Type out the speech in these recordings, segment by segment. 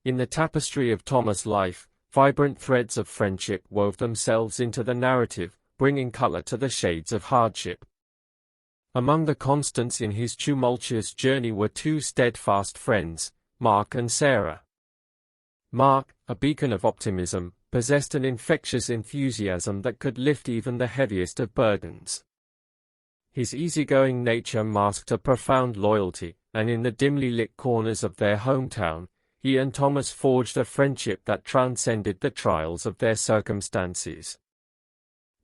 In the tapestry of Thomas' life, vibrant threads of friendship wove themselves into the narrative, bringing color to the shades of hardship. Among the constants in his tumultuous journey were two steadfast friends, Mark and Sarah. Mark, a beacon of optimism, possessed an infectious enthusiasm that could lift even the heaviest of burdens. His easygoing nature masked a profound loyalty, and in the dimly lit corners of their hometown, he and Thomas forged a friendship that transcended the trials of their circumstances.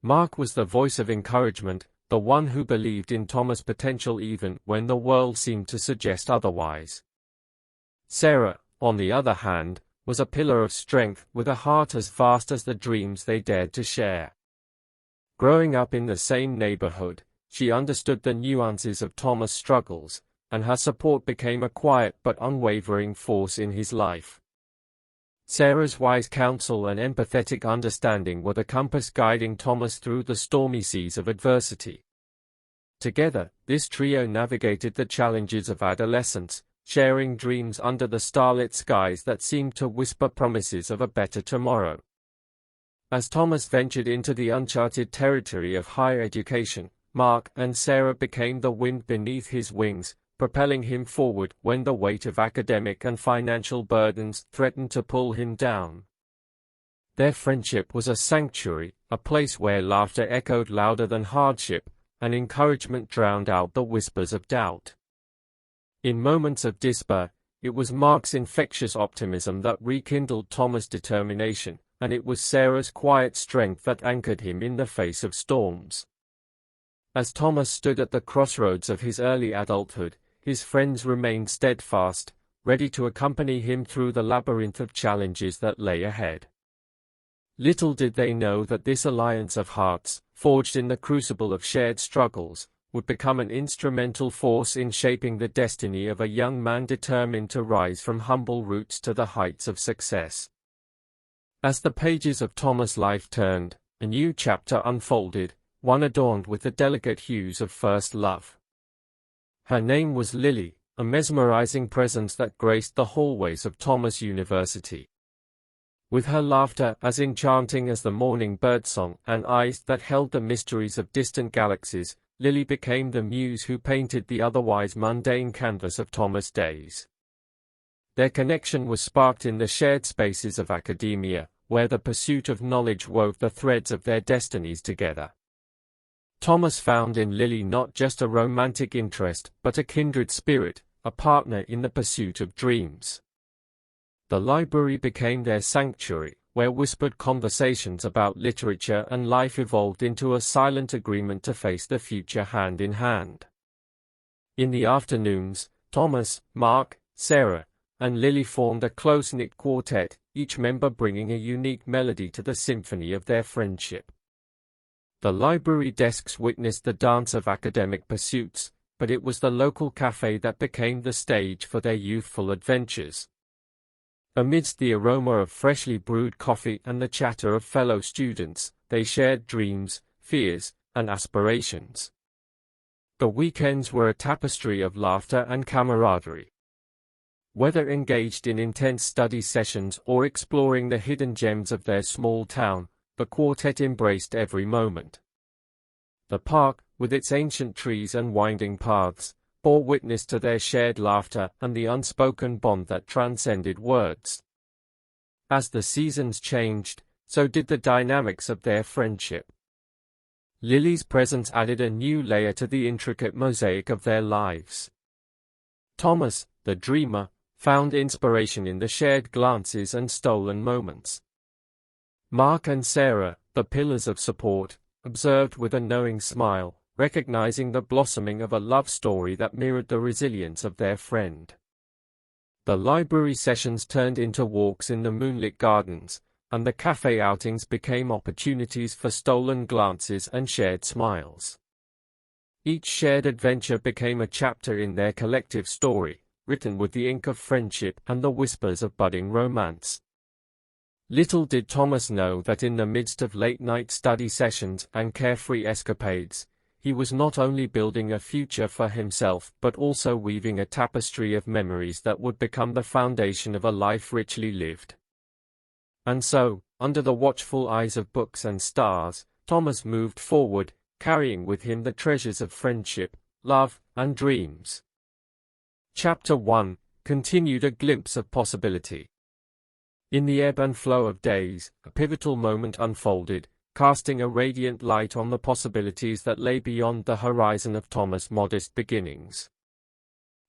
Mark was the voice of encouragement, the one who believed in Thomas' potential even when the world seemed to suggest otherwise. Sarah, on the other hand, was a pillar of strength with a heart as vast as the dreams they dared to share. Growing up in the same neighborhood, she understood the nuances of Thomas' struggles, and her support became a quiet but unwavering force in his life. Sarah's wise counsel and empathetic understanding were the compass guiding Thomas through the stormy seas of adversity. Together, this trio navigated the challenges of adolescence, sharing dreams under the starlit skies that seemed to whisper promises of a better tomorrow. As Thomas ventured into the uncharted territory of higher education, Mark and Sarah became the wind beneath his wings, propelling him forward when the weight of academic and financial burdens threatened to pull him down. Their friendship was a sanctuary, a place where laughter echoed louder than hardship, and encouragement drowned out the whispers of doubt. In moments of despair, it was Mark's infectious optimism that rekindled Thomas' determination, and it was Sarah's quiet strength that anchored him in the face of storms. As Thomas stood at the crossroads of his early adulthood, his friends remained steadfast, ready to accompany him through the labyrinth of challenges that lay ahead. Little did they know that this alliance of hearts, forged in the crucible of shared struggles, would become an instrumental force in shaping the destiny of a young man determined to rise from humble roots to the heights of success. As the pages of Thomas' life turned, a new chapter unfolded, one adorned with the delicate hues of first love. Her name was Lily, a mesmerizing presence that graced the hallways of Thomas University. With her laughter as enchanting as the morning birdsong and eyes that held the mysteries of distant galaxies, Lily became the muse who painted the otherwise mundane canvas of Thomas' days. Their connection was sparked in the shared spaces of academia, where the pursuit of knowledge wove the threads of their destinies together. Thomas found in Lily not just a romantic interest, but a kindred spirit, a partner in the pursuit of dreams. The library became their sanctuary, where whispered conversations about literature and life evolved into a silent agreement to face the future hand in hand. In the afternoons, Thomas, Mark, Sarah, and Lily formed a close-knit quartet, each member bringing a unique melody to the symphony of their friendship. The library desks witnessed the dance of academic pursuits, but it was the local cafe that became the stage for their youthful adventures. Amidst the aroma of freshly brewed coffee and the chatter of fellow students, they shared dreams, fears, and aspirations. The weekends were a tapestry of laughter and camaraderie. Whether engaged in intense study sessions or exploring the hidden gems of their small town, the quartet embraced every moment. The park, with its ancient trees and winding paths, bore witness to their shared laughter and the unspoken bond that transcended words. As the seasons changed, so did the dynamics of their friendship. Lily's presence added a new layer to the intricate mosaic of their lives. Thomas, the dreamer, found inspiration in the shared glances and stolen moments. Mark and Sarah, the pillars of support, observed with a knowing smile, recognizing the blossoming of a love story that mirrored the resilience of their friend. The library sessions turned into walks in the moonlit gardens, and the cafe outings became opportunities for stolen glances and shared smiles. Each shared adventure became a chapter in their collective story, written with the ink of friendship and the whispers of budding romance. Little did Thomas know that in the midst of late-night study sessions and carefree escapades, he was not only building a future for himself but also weaving a tapestry of memories that would become the foundation of a life richly lived. And so, under the watchful eyes of books and stars, Thomas moved forward, carrying with him the treasures of friendship, love, and dreams. Chapter 1 continued a glimpse of possibility. In the ebb and flow of days, a pivotal moment unfolded, casting a radiant light on the possibilities that lay beyond the horizon of Thomas' modest beginnings.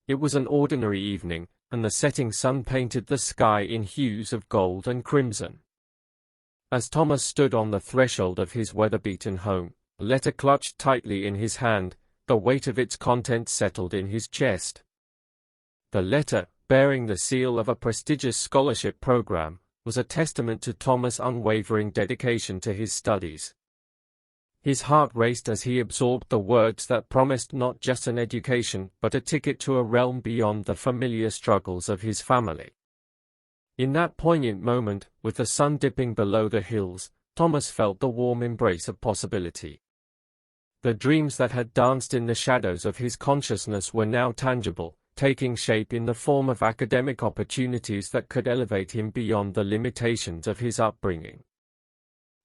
It was an ordinary evening, and the setting sun painted the sky in hues of gold and crimson. As Thomas stood on the threshold of his weather-beaten home, a letter clutched tightly in his hand, the weight of its contents settled in his chest. The letter, bearing the seal of a prestigious scholarship program, was a testament to Thomas' unwavering dedication to his studies. His heart raced as he absorbed the words that promised not just an education but a ticket to a realm beyond the familiar struggles of his family. In that poignant moment, with the sun dipping below the hills, Thomas felt the warm embrace of possibility. The dreams that had danced in the shadows of his consciousness were now tangible, taking shape in the form of academic opportunities that could elevate him beyond the limitations of his upbringing.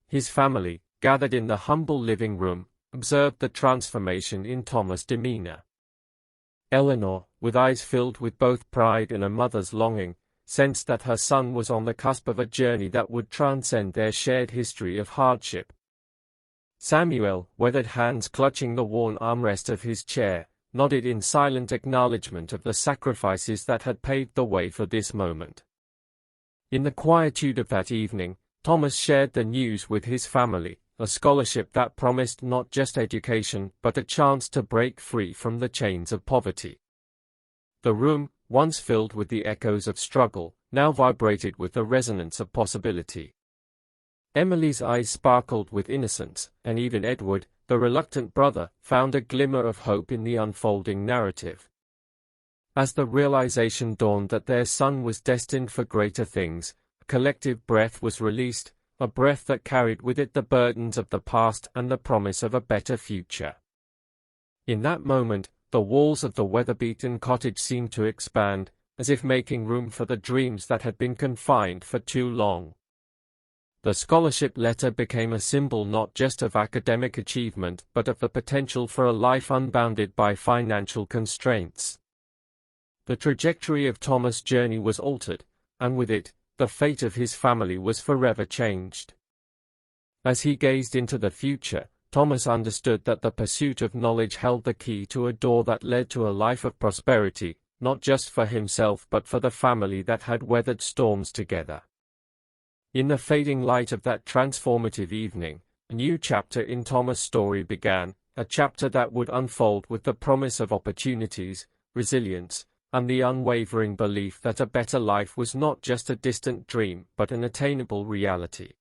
His family, gathered in the humble living room, observed the transformation in Thomas' demeanor. Eleanor, with eyes filled with both pride and a mother's longing, sensed that her son was on the cusp of a journey that would transcend their shared history of hardship. Samuel, weathered hands clutching the worn armrest of his chair, nodded in silent acknowledgement of the sacrifices that had paved the way for this moment. In the quietude of that evening, Thomas shared the news with his family, a scholarship that promised not just education but a chance to break free from the chains of poverty. The room, once filled with the echoes of struggle, now vibrated with the resonance of possibility. Emily's eyes sparkled with innocence, and even Edward, the reluctant brother, found a glimmer of hope in the unfolding narrative. As the realization dawned that their son was destined for greater things, a collective breath was released, a breath that carried with it the burdens of the past and the promise of a better future. In that moment, the walls of the weather-beaten cottage seemed to expand, as if making room for the dreams that had been confined for too long. The scholarship letter became a symbol not just of academic achievement but of the potential for a life unbounded by financial constraints. The trajectory of Thomas' journey was altered, and with it, the fate of his family was forever changed. As he gazed into the future, Thomas understood that the pursuit of knowledge held the key to a door that led to a life of prosperity, not just for himself but for the family that had weathered storms together. In the fading light of that transformative evening, a new chapter in Thomas' story began, a chapter that would unfold with the promise of opportunities, resilience, and the unwavering belief that a better life was not just a distant dream but an attainable reality.